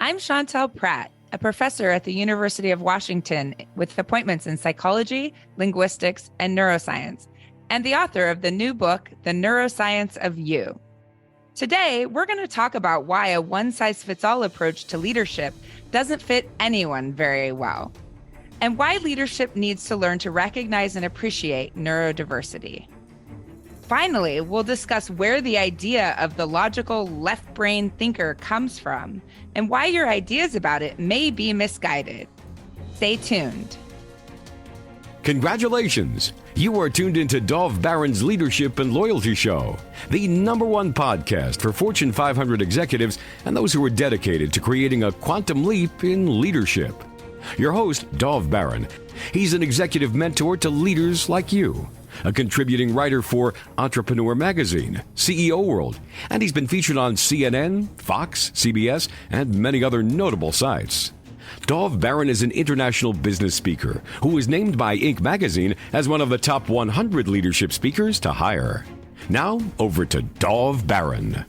I'm Chantel Prat, a professor at the University of Washington with appointments in psychology, linguistics, and neuroscience, and the author of the new book, The Neuroscience of You. Today, we're going to talk about why a one-size-fits-all approach to leadership doesn't fit anyone very well, and why leadership needs to learn to recognize and appreciate neurodiversity. Finally, we'll discuss where the idea of the logical left brain thinker comes from and why your ideas about it may be misguided. Stay tuned. Congratulations! You are tuned into Dov Baron's Leadership and Loyalty Show, the #1 podcast for Fortune 500 executives and those who are dedicated to creating a quantum leap in leadership. Your host, Dov Baron, he's an executive mentor to leaders like you, a contributing writer for Entrepreneur Magazine, CEO World, and he's been featured on CNN, Fox, CBS, and many other notable sites. Dov Baron is an international business speaker who was named by Inc. magazine as one of the top 100 leadership speakers to hire. Now, over to Dov Baron.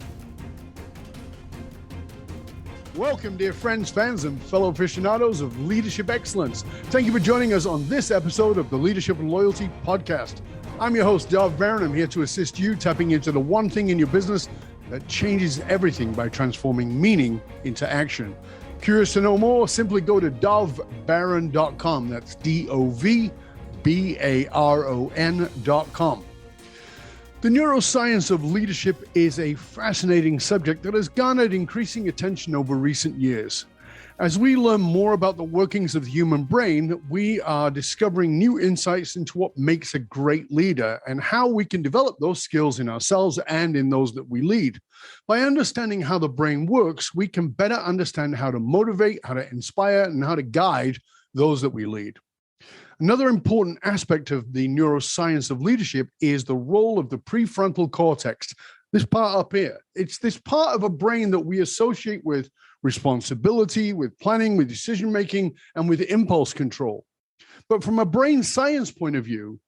Welcome, dear friends, fans, and fellow aficionados of leadership excellence. Thank you for joining us on this episode of the Leadership and Loyalty Podcast. I'm your host, Dov Baron. I'm here to assist you tapping into the one thing in your business that changes everything by transforming meaning into action. Curious to know more? Simply go to dovbaron.com. That's DOVBARON.com. The neuroscience of leadership is a fascinating subject that has garnered increasing attention over recent years. As we learn more about the workings of the human brain, we are discovering new insights into what makes a great leader and how we can develop those skills in ourselves and in those that we lead. By understanding how the brain works, we can better understand how to motivate, how to inspire, and how to guide those that we lead. Another important aspect of the neuroscience of leadership is the role of the prefrontal cortex, this part up here. It's this part of a brain that we associate with responsibility, with planning, with decision-making, and with impulse control. But from a brain science point of view,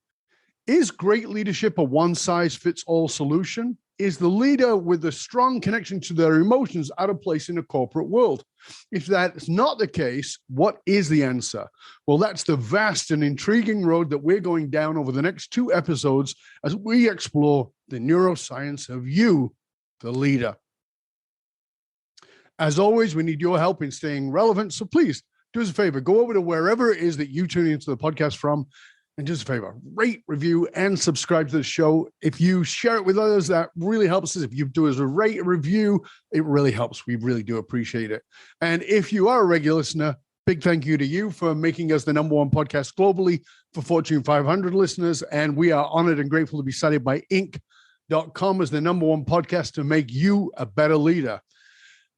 is great leadership a one-size-fits-all solution? Is the leader with a strong connection to their emotions out of place in a corporate world? If that's not the case, what is the answer? Well, that's the vast and intriguing road that we're going down over the next 2 episodes as we explore the neuroscience of you, the leader. As always, we need your help in staying relevant, so please do us a favor. Go over to wherever it is that you tune into the podcast from, and do us a favor, rate, review, and subscribe to the show. If you share it with others, that really helps us. If you do us a rate, a review, it really helps. We really do appreciate it. And if you are a regular listener, big thank you to you for making us the #1 podcast globally for Fortune 500 listeners. And we are honored and grateful to be cited by Inc.com as the #1 podcast to make you a better leader.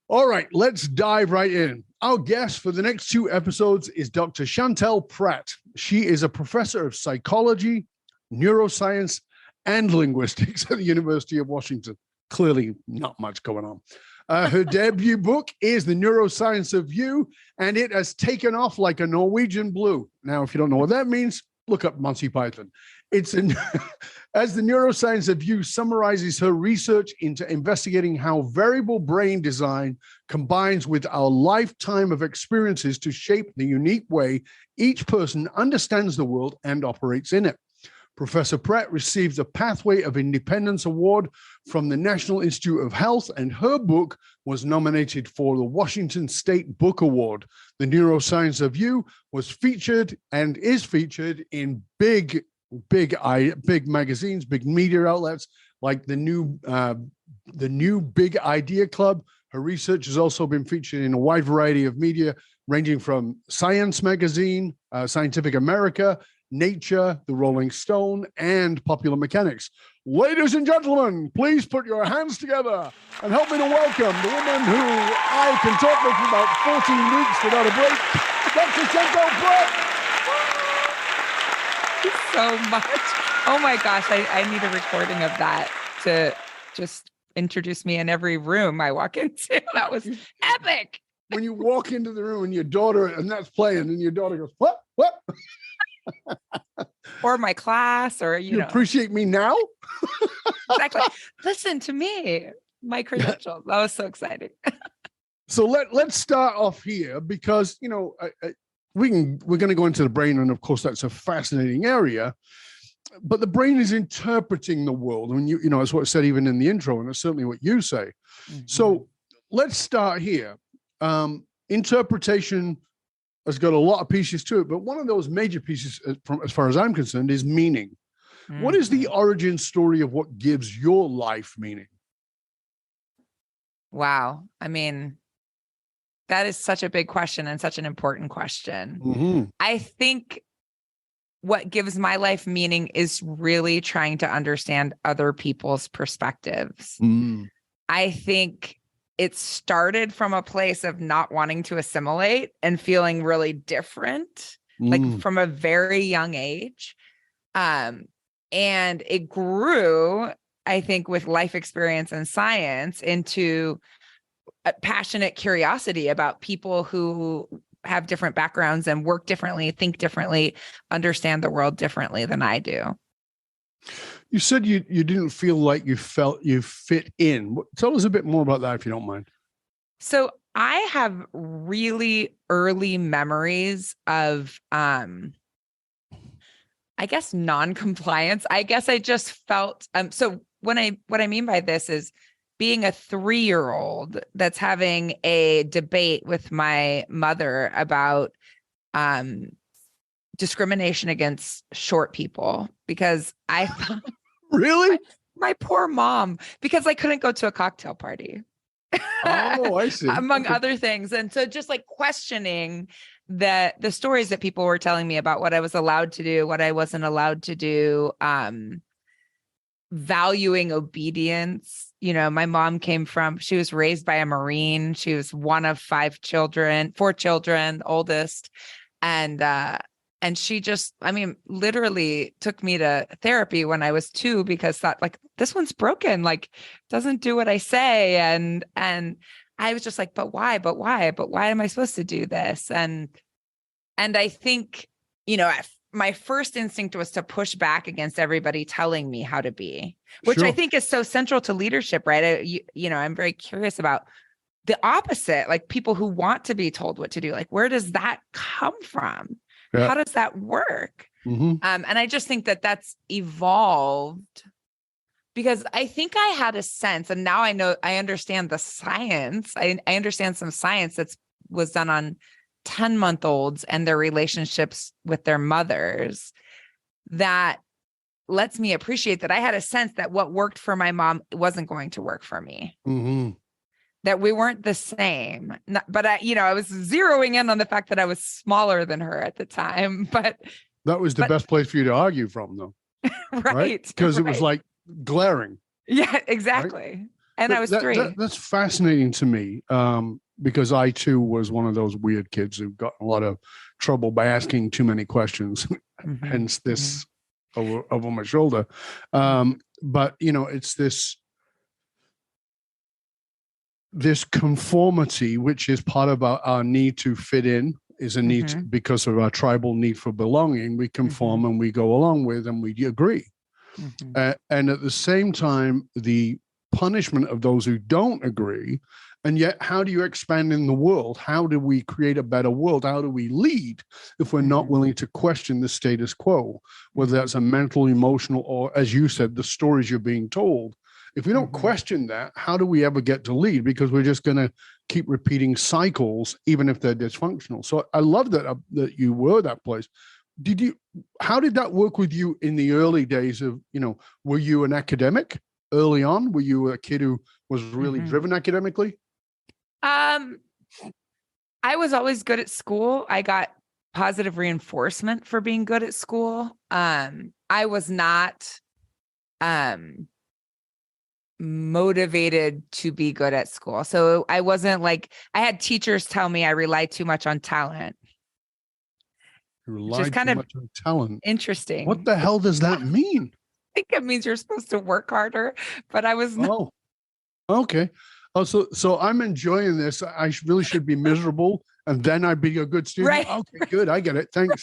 All right, let's dive right in. Our guest for the next 2 episodes is Dr. Chantel Prat. She is a professor of psychology, neuroscience, and linguistics at the University of Washington. Clearly not much going on. Her debut book is The Neuroscience of You, and it has taken off like a Norwegian blue. Now, if you don't know what that means, look up Monty Python. As The Neuroscience of You summarizes her research into investigating how variable brain design combines with our lifetime of experiences to shape the unique way each person understands the world and operates in it. Professor Pratt received a Pathway of Independence Award from the National Institute of Health, and her book was nominated for the Washington State Book Award. The Neuroscience of You was featured and is featured in big magazines, big media outlets like the new Big Idea Club. Her research has also been featured in a wide variety of media, ranging from Science Magazine, Scientific America, Nature, The Rolling Stone, and Popular Mechanics. Ladies and gentlemen, please put your hands together and help me to welcome the woman who I can talk with for about 14 weeks without a break, Dr. Chantel Prat. So much. Oh my gosh, I need a recording of that to just introduce me in every room I walk into. That was epic. When you walk into the room and your daughter, and that's playing, and your daughter goes, what? Or my class, or you know. Appreciate me now? Exactly. Listen to me. My credentials. That was so exciting. So let's start off here because, we're going to go into the brain. And of course, that's a fascinating area. But the brain is interpreting the world. I mean, that's what I said even in the intro, and it's certainly what you say. Mm-hmm. So let's start here. Interpretation has got a lot of pieces to it, but one of those major pieces, as far as I'm concerned, is meaning. Mm-hmm. What is the origin story of what gives your life meaning? Wow. I mean, that is such a big question and such an important question. Mm-hmm. I think what gives my life meaning is really trying to understand other people's perspectives. Mm. I think it started from a place of not wanting to assimilate and feeling really different, like from a very young age. And it grew, I think, with life experience and science into a passionate curiosity about people who have different backgrounds and work differently, think differently, understand the world differently than I do. You said you didn't feel like you felt you fit in. Tell us a bit more about that, if you don't mind. So I have really early memories of, I guess, non-compliance. I guess I just felt, so what I mean by this is being a 3-year-old that's having a debate with my mother about discrimination against short people, because I thought, really? My poor mom, because I couldn't go to a cocktail party. Oh, I see. Among other things. And so just like questioning the stories that people were telling me about what I was allowed to do, what I wasn't allowed to do, valuing obedience. My mom she was raised by a Marine. She was one of 4 children, oldest. And she just, literally took me to therapy when I was 2 because thought like, this one's broken, like doesn't do what I say. And I was just like, but why am I supposed to do this? And I think, my first instinct was to push back against everybody telling me how to be, which sure. I think is so central to leadership, right? I'm very curious about the opposite, like people who want to be told what to do. Like, where does that come from? Yeah. How does that work? Mm-hmm. And I just think that that's evolved because I think I had a sense, and now I understand the science. I understand some science that was done on 10-month-olds and their relationships with their mothers that lets me appreciate that I had a sense that what worked for my mom wasn't going to work for me. Mm-hmm. That we weren't the same. But I was zeroing in on the fact that I was smaller than her at the time. But that was the best place for you to argue from, though. Right. Because it was like glaring. Yeah, exactly. Right? And I was 3. That's fascinating to me. Because I too was one of those weird kids who got a lot of trouble by asking too many questions, mm-hmm. hence this mm-hmm. over my shoulder. But it's this conformity, which is part of our need to fit in, is a need mm-hmm. because of our tribal need for belonging. We conform mm-hmm. and we go along with, and we agree. Mm-hmm. And at the same time, the punishment of those who don't agree. And yet, how do you expand in the world? How do we create a better world? How do we lead if we're not willing to question the status quo, whether that's a mental, emotional, or, as you said, the stories you're being told? If we don't mm-hmm. question that, how do we ever get to lead? Because we're just going to keep repeating cycles, even if they're dysfunctional. So I love that you were that place. How did that work with you in the early days of, were you an academic early on? Were you a kid who was really mm-hmm. driven academically? I was always good at school. I got positive reinforcement for being good at school. I was not motivated to be good at school. So I wasn't like, I had teachers tell me I rely too much on talent. You rely too much on talent. Interesting. What the hell does that mean? I think it means you're supposed to work harder, but I was not. Oh, okay. Oh, so I'm enjoying this. I really should be miserable, and then I'd be a good student. Right. Okay, good. I get it. Thanks.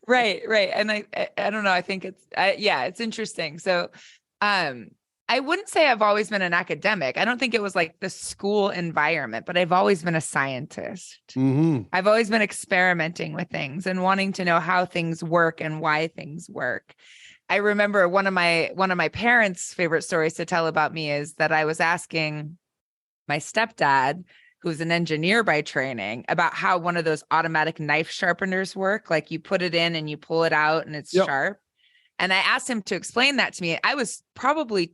Right. And I don't know. I think it's interesting. So, I wouldn't say I've always been an academic. I don't think it was like the school environment, but I've always been a scientist. Mm-hmm. I've always been experimenting with things and wanting to know how things work and why things work. I remember one of my parents' favorite stories to tell about me is that I was asking my stepdad, who's an engineer by training, about how one of those automatic knife sharpeners work. Like you put it in and you pull it out and it's sharp. And I asked him to explain that to me. I was probably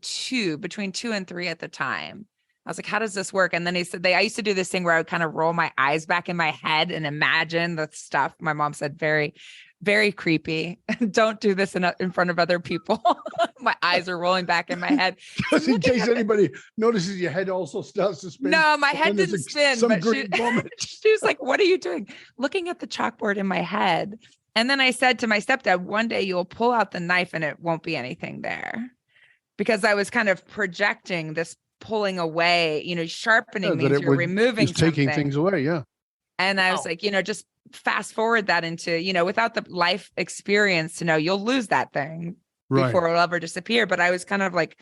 between 2 and 3 at the time. I was like, how does this work? And then he said, I used to do this thing where I would kind of roll my eyes back in my head and imagine the stuff. My mom said, very, very creepy. Don't do this in front of other people. My eyes are rolling back in my head. Just in case anybody notices your head also starts to spin. No, my head didn't spin. Some but green vomit. She was like, what are you doing? Looking at the chalkboard in my head. And then I said to my stepdad, one day you'll pull out the knife and it won't be anything there. Because I was kind of projecting this pulling away, sharpening means you're removing something. Taking things away, yeah. And I was like, just fast forward that into, without the life experience to know you'll lose that thing before it'll ever disappear. But I was kind of like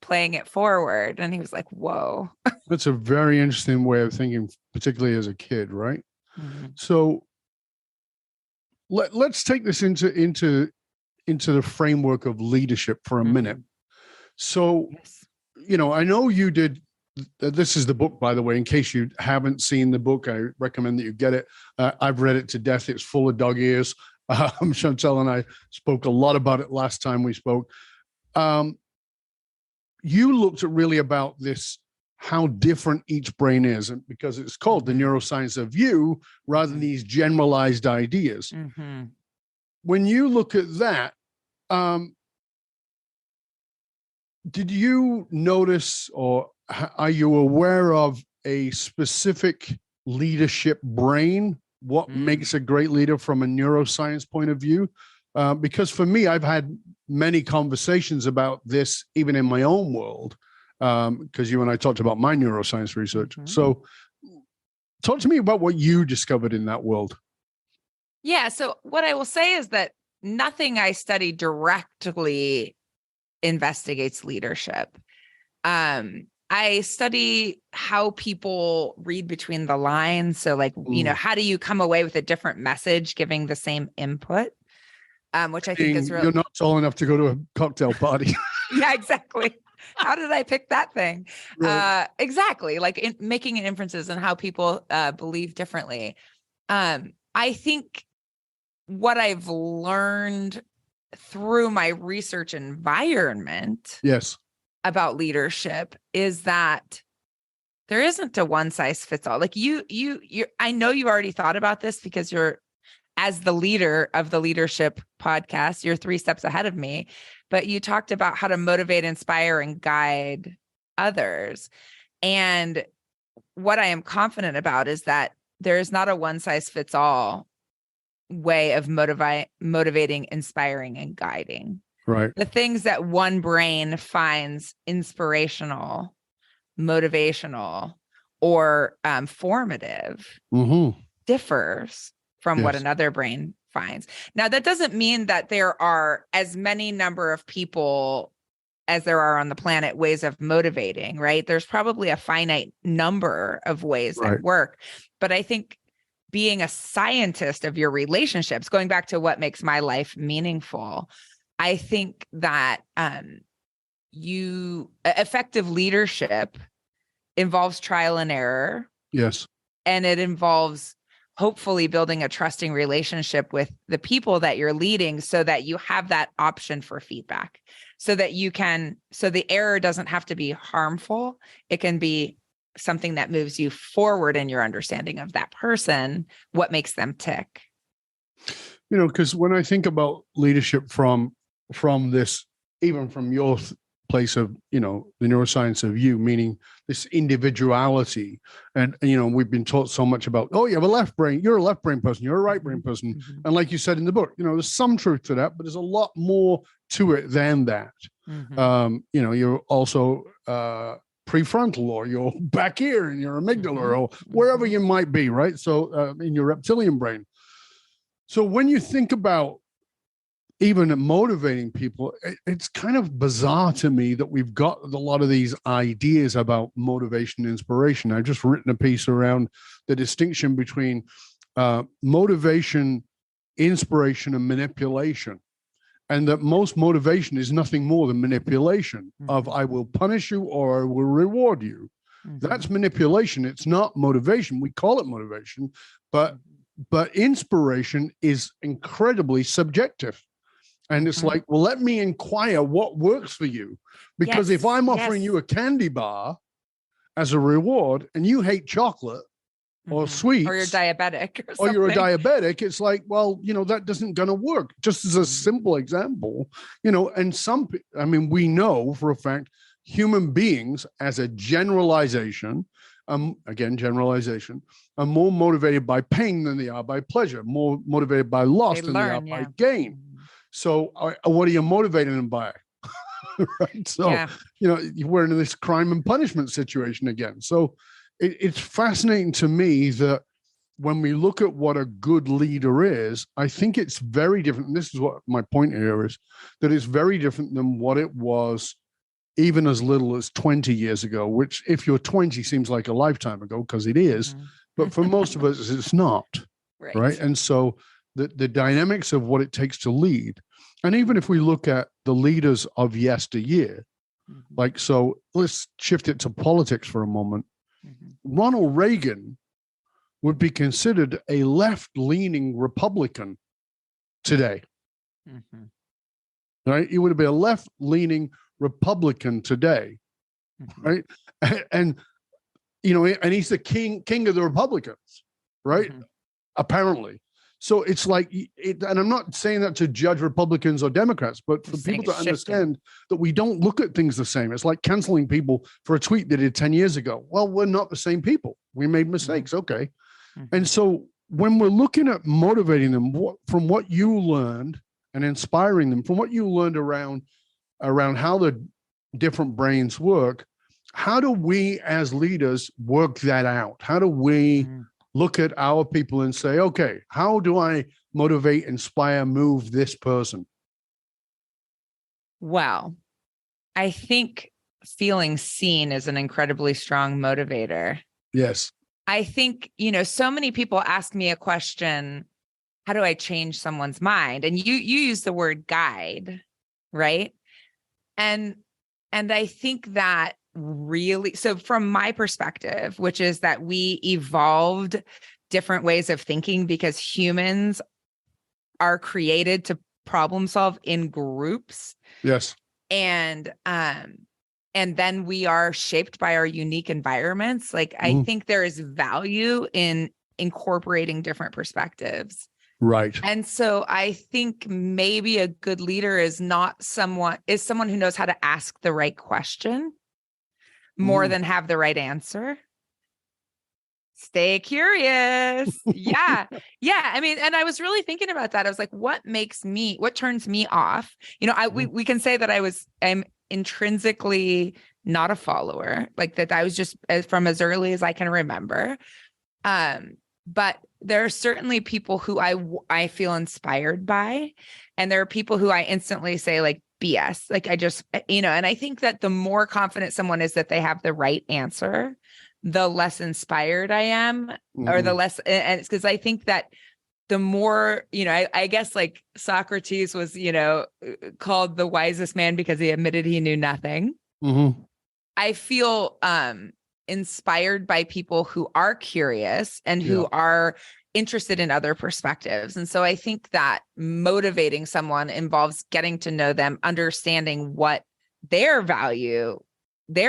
playing it forward. And he was like, whoa. That's a very interesting way of thinking, particularly as a kid, right? Mm-hmm. So let's take this into the framework of leadership for a minute. So, I know you did. This is the book, by the way. In case you haven't seen the book, I recommend that you get it. I've read it to death. It's full of dog ears. Chantel and I spoke a lot about it last time we spoke. You looked at really about this, how different each brain is, and because it's called the Neuroscience of You rather than these generalized ideas. Mm-hmm. When you look at that, did you notice, or are you aware of a specific leadership brain? What makes a great leader from a neuroscience point of view? Because for me, I've had many conversations about this, even in my own world, because you and I talked about my neuroscience research. Mm-hmm. So talk to me about what you discovered in that world. Yeah. So what I will say is that nothing I study directly investigates leadership. I study how people read between the lines. So like, how do you come away with a different message giving the same input? Which I think is really... You're not tall enough to go to a cocktail party. Yeah, exactly. How did I pick that thing? Right. Exactly. Like making inferences and how people believe differently. I think what I've learned through my research environment about leadership is that there isn't a one size fits all. Like you I know you already thought about this because you're, as the leader of the leadership podcast, you're 3 steps ahead of me, but you talked about how to motivate, inspire, and guide others. And what I am confident about is that there is not a one size fits all way of motivating, inspiring, and guiding. Right. The things that one brain finds inspirational, motivational, or formative differs from what another brain finds. Now, that doesn't mean that there are as many number of people as there are on the planet ways of motivating, right? There's probably a finite number of ways that work. But I think being a scientist of your relationships, going back to what makes my life meaningful, I think that effective leadership involves trial and error. Yes. And it involves hopefully building a trusting relationship with the people that you're leading so that you have that option for feedback, so that so the error doesn't have to be harmful. It can be something that moves you forward in your understanding of that person, what makes them tick. Because when I think about leadership from this, even from your place of, the neuroscience of you, meaning this individuality. And we've been taught so much about, you have a left brain, you're a left brain person, you're a right brain person. Mm-hmm. And like you said in the book, there's some truth to that, but there's a lot more to it than that. Mm-hmm. You're also prefrontal, or your back ear and your amygdala, or wherever you might be, right? So in your reptilian brain. So when you think about even motivating people, it's kind of bizarre to me that we've got a lot of these ideas about motivation and inspiration. I've just written a piece around the distinction between motivation, inspiration, and manipulation. And that most motivation is nothing more than manipulation of I will punish you or I will reward you. That's manipulation. It's not motivation. We call it motivation, but inspiration is incredibly subjective. And it's like, well, let me inquire what works for you. Because if I'm offering you a candy bar as a reward and you hate chocolate or sweets, or you're diabetic or you're a diabetic, it's like, well, that doesn't going to work. Just as a simple example, and we know for a fact, human beings as a generalization, again, generalization, are more motivated by pain than they are by pleasure, more motivated by loss than they are by gain. So what are you motivating them by? Right. So, we're in this crime and punishment situation again. So it's fascinating to me that when we look at what a good leader is, I think it's very different. And this is what my point here is, that it's very different than what it was even as little as 20 years ago, which if you're 20 seems like a lifetime ago, because it is, but for most of us, it's not. Right. And so the dynamics of what it takes to lead. And even if we look at the leaders of yesteryear, so let's shift it to politics for a moment. Ronald Reagan would be considered a left-leaning Republican today. Right? He would be a left-leaning Republican today. Right? And and he's the king of the Republicans, right? Apparently. So it's like, and I'm not saying that to judge Republicans or Democrats, but for people to understand that we don't look at things the same. It's like canceling people for a tweet they did 10 years ago. Well, we're not the same people. We made mistakes. Okay. And so when we're looking at motivating them from what you learned and inspiring them, from what you learned around how the different brains work, how do we as leaders work that out? How do we look at our people and say, okay, how do I motivate, inspire, move this person? Well, I think feeling seen is an incredibly strong motivator. Yes. I think, so many people ask me a question, how do I change someone's mind? And you use the word guide, right? And I think that really, so from my perspective, which is that we evolved different ways of thinking because humans are created to problem solve in groups. Yes. And then we are shaped by our unique environments. Like, I think there is value in incorporating different perspectives. Right. And so I think maybe a good leader is someone who knows how to ask the right question more than have the right answer. Stay curious. Yeah. I mean, and I was really thinking about that. I was like, what turns me off? We can say that I'm intrinsically not a follower, like that I was just from as early as I can remember. But there are certainly people who I feel inspired by, and there are people who I instantly say like BS. Like I just, and I think that the more confident someone is that they have the right answer, the less inspired I am, or the less, and it's because I think that the more, I guess like Socrates was, called the wisest man because he admitted he knew nothing. I feel inspired by people who are curious and who are interested in other perspectives. And so I think that motivating someone involves getting to know them, understanding what their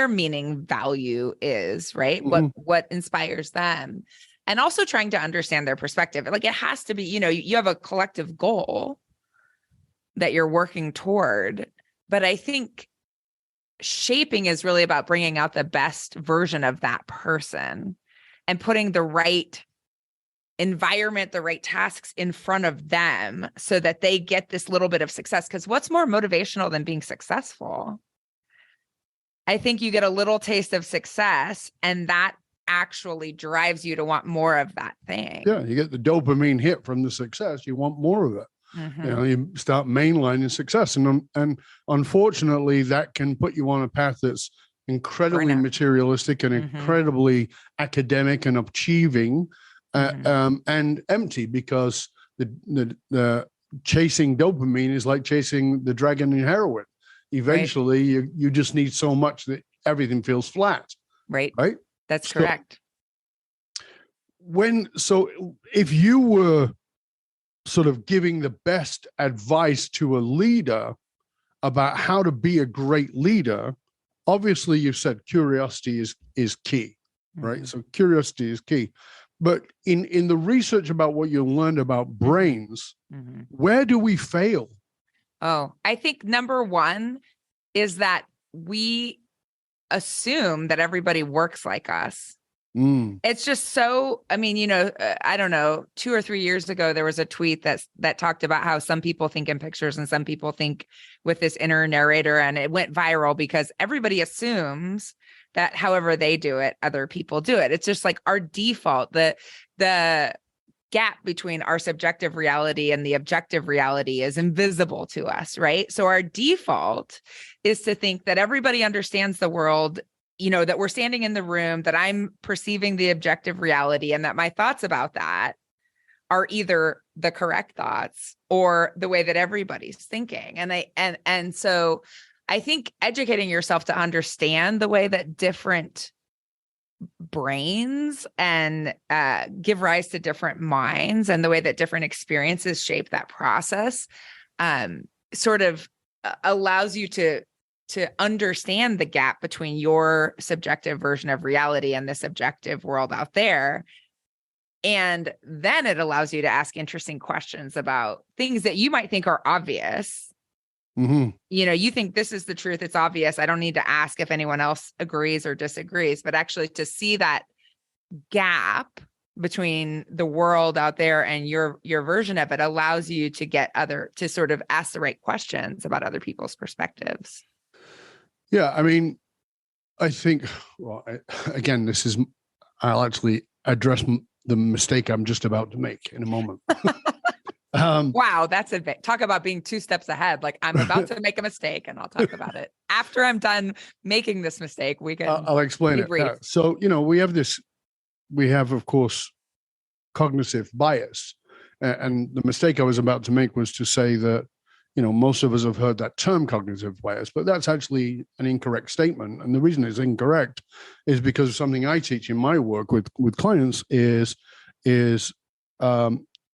meaning value is, right? What inspires them, and also trying to understand their perspective. Like it has to be, you have a collective goal that you're working toward, but I think shaping is really about bringing out the best version of that person and putting the right environment, the right tasks in front of them so that they get this little bit of success. Because what's more motivational than being successful? I think you get a little taste of success, and that actually drives you to want more of that thing. Yeah, you get the dopamine hit from the success. You want more of it. You start mainlining success. And unfortunately, that can put you on a path that's incredibly materialistic and incredibly academic and achieving and empty, because the chasing dopamine is like chasing the dragon in heroin. Eventually, you just need so much that everything feels flat. Right. That's So, correct. If you were sort of giving the best advice to a leader about how to be a great leader, obviously you said curiosity is key, right? So curiosity is key. But in the research about what you learned about brains, where do we fail? Oh, I think number one is that we assume that everybody works like us. It's just so, I mean, I don't know, 2 or 3 years ago, there was a tweet that talked about how some people think in pictures and some people think with this inner narrator, and it went viral because everybody assumes that however they do it, other people do it. It's just like our default, the gap between our subjective reality and the objective reality is invisible to us, right? So our default is to think that everybody understands the world, that we're standing in the room, that I'm perceiving the objective reality, and that my thoughts about that are either the correct thoughts or the way that everybody's thinking. And so I think educating yourself to understand the way that different brains and give rise to different minds, and the way that different experiences shape that process sort of allows you to understand the gap between your subjective version of reality and the subjective world out there. And then it allows you to ask interesting questions about things that you might think are obvious. You think this is the truth. It's obvious. I don't need to ask if anyone else agrees or disagrees, but actually to see that gap between the world out there and your version of it allows you to to sort of ask the right questions about other people's perspectives. Yeah, I mean, I think, again, I'll actually address the mistake I'm just about to make in a moment. Wow, that's talk about being 2 steps ahead. Like, I'm about to make a mistake, and I'll talk about it after I'm done making this mistake. I'll explain it. So, we have, of course, cognitive bias. And the mistake I was about to make was to say that, most of us have heard that term cognitive bias, but that's actually an incorrect statement. And the reason it's incorrect is because of something I teach in my work with clients is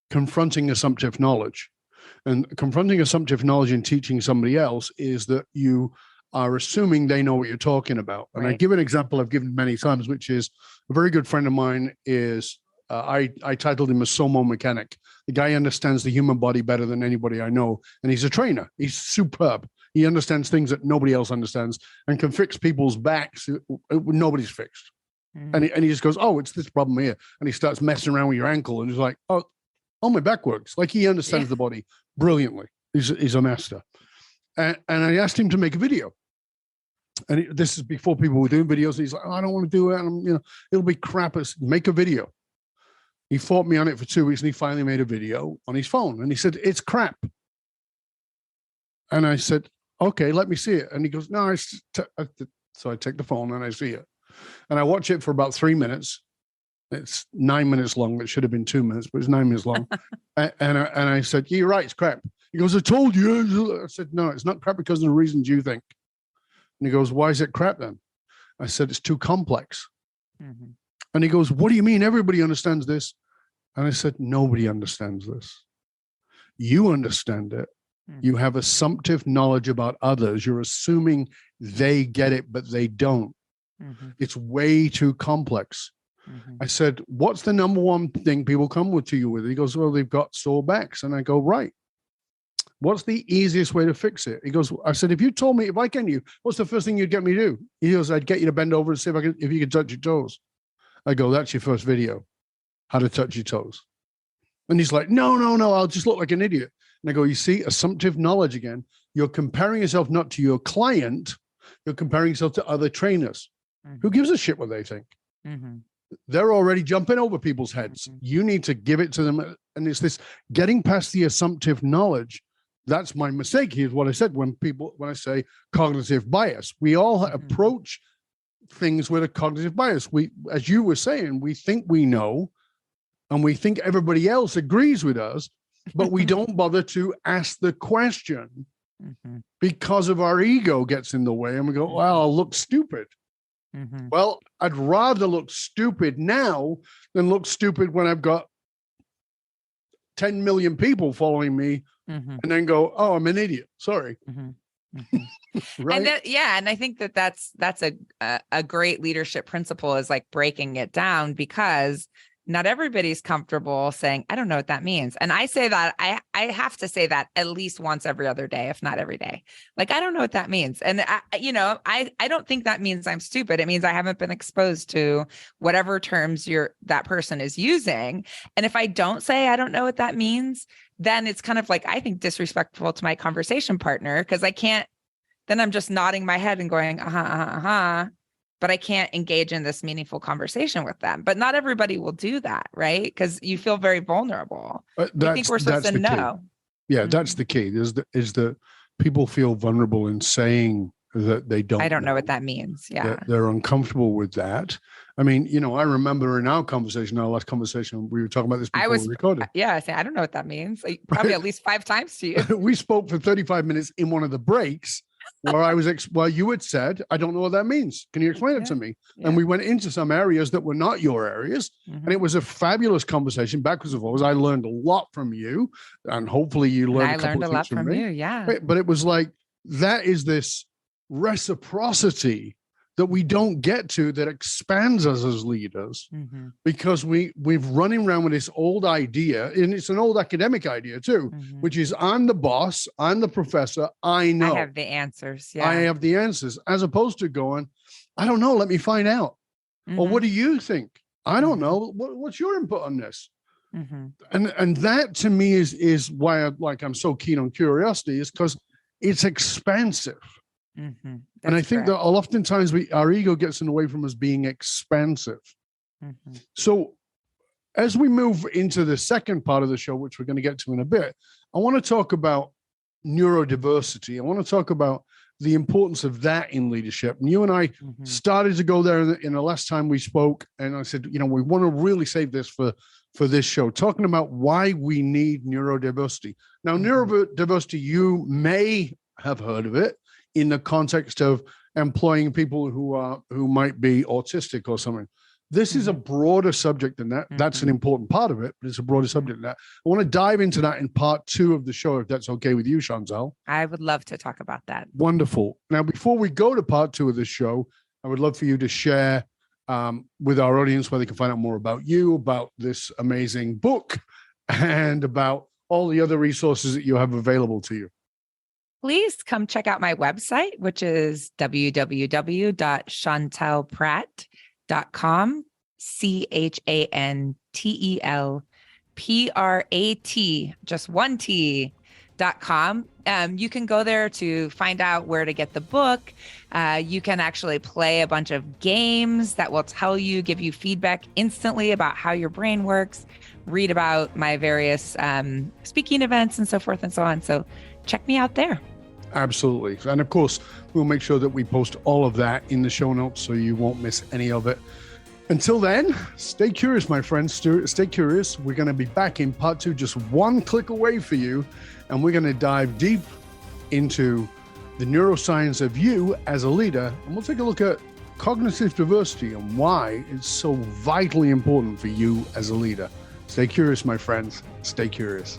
confronting assumptive knowledge. And confronting assumptive knowledge in teaching somebody else is that you are assuming they know what you're talking about. And I give an example I've given many times, which is a very good friend of mine is, I titled him a Somo mechanic. The guy understands the human body better than anybody I know. And he's a trainer. He's superb. He understands things that nobody else understands and can fix people's backs nobody's fixed. And he just goes, oh, it's this problem here. And he starts messing around with your ankle and he's like, oh, my back works. Like, he understands the body brilliantly. He's a master. And I asked him to make a video. And this is before people were doing videos. And he's like, oh, I don't want to do it. And, it'll be crap. Make a video. He fought me on it for 2 weeks, and he finally made a video on his phone. And he said, it's crap. And I said, okay, let me see it. And he goes, no. So I take the phone and I see it. And I watch it for about 3 minutes. It's 9 minutes long. It should have been 2 minutes, but it's 9 minutes long. and I said, you're right, it's crap. He goes, I told you. I said, no, it's not crap because of the reasons you think. And he goes, why is it crap then? I said, it's too complex. And he goes, what do you mean? Everybody understands this. And I said, nobody understands this. You understand it. You have assumptive knowledge about others. You're assuming they get it, but they don't. It's way too complex. I said, what's the number one thing people come to you with? He goes, well, they've got sore backs. And I go, right. What's the easiest way to fix it? He goes, I said, if you told me, if I can you, what's the first thing you'd get me to do? He goes, I'd get you to bend over and see if you could touch your toes. I go, that's your first video, how to touch your toes. And he's like, no, I'll just look like an idiot. And I go, you see, assumptive knowledge again. You're comparing yourself not to your client, you're comparing yourself to other trainers. Who gives a shit what they think? they're already jumping over people's heads. Mhm. You need to give it to them. And it's this getting past the assumptive knowledge. That's my mistake. Here's what I said when I say cognitive bias, we all approach things with a cognitive bias. We, as you were saying, we think we know, and we think everybody else agrees with us, but we don't bother to ask the question because of our ego gets in the way, and we go, well, I'll look stupid. Well, I'd rather look stupid now than look stupid when I've got 10 million people following me and then go, oh, I'm an idiot. Sorry. Right? And and I think that's a great leadership principle, is like breaking it down, because not everybody's comfortable saying, I don't know what that means. And I say that, I have to say that at least once every other day, if not every day. Like, I don't know what that means. And I don't think that means I'm stupid. It means I haven't been exposed to whatever terms that person is using. And if I don't say, I don't know what that means, then it's kind of like, I think, disrespectful to my conversation partner, because then I'm just nodding my head and going, but I can't engage in this meaningful conversation with them. But not everybody will do that, right? Because you feel very vulnerable. I think we're supposed to know. Yeah, that's the key. Is that people feel vulnerable in saying that they don't. I don't know what that means. Yeah, they're uncomfortable with that. I mean, I remember in our last conversation, we were talking about this before we recorded. Yeah, I say, I don't know what that means. Like, probably at least 5 times to you. We spoke for 35 minutes in one of the breaks, where you had said, I don't know what that means. Can you explain it to me? Yeah. And we went into some areas that were not your areas. And it was a fabulous conversation, backwards and forwards. I learned a lot from you, and hopefully you learned a lot from you. Yeah. But it was like, that is this reciprocity that we don't get to, that expands us as leaders, because we've running around with this old idea, and it's an old academic idea too, which is, I'm the boss, I'm the professor, I know. I have the answers. Yeah. I have the answers, as opposed to going, I don't know, let me find out. Or what do you think? I don't know. What's your input on this? And that to me is why I'm so keen on curiosity, is because it's expansive. And I think that oftentimes our ego gets in the way from us being expansive. So as we move into the second part of the show, which we're going to get to in a bit, I want to talk about neurodiversity. I want to talk about the importance of that in leadership. And you and I started to go there in the last time we spoke. And I said, we want to really save this for this show, talking about why we need neurodiversity. Now, neurodiversity, you may have heard of it in the context of employing people who might be autistic or something. This is a broader subject than that. That's an important part of it, but it's a broader subject than that. I want to dive into that in part 2 of the show, if that's okay with you, Chantel. I would love to talk about that. Wonderful. Now, before we go to part 2 of the show, I would love for you to share with our audience where they can find out more about you, about this amazing book, and about all the other resources that you have available to you. Please come check out my website, which is www.chantelprat.com, ChantelPrat, just one T.com. You can go there to find out where to get the book. You can actually play a bunch of games that will give you feedback instantly about how your brain works, read about my various speaking events and so forth and so on. So check me out there. Absolutely. And of course, we'll make sure that we post all of that in the show notes so you won't miss any of it. Until then, stay curious, my friends. Stay curious. We're going to be back in part 2, just one click away for you. And we're going to dive deep into the neuroscience of you as a leader. And we'll take a look at cognitive diversity and why it's so vitally important for you as a leader. Stay curious, my friends. Stay curious.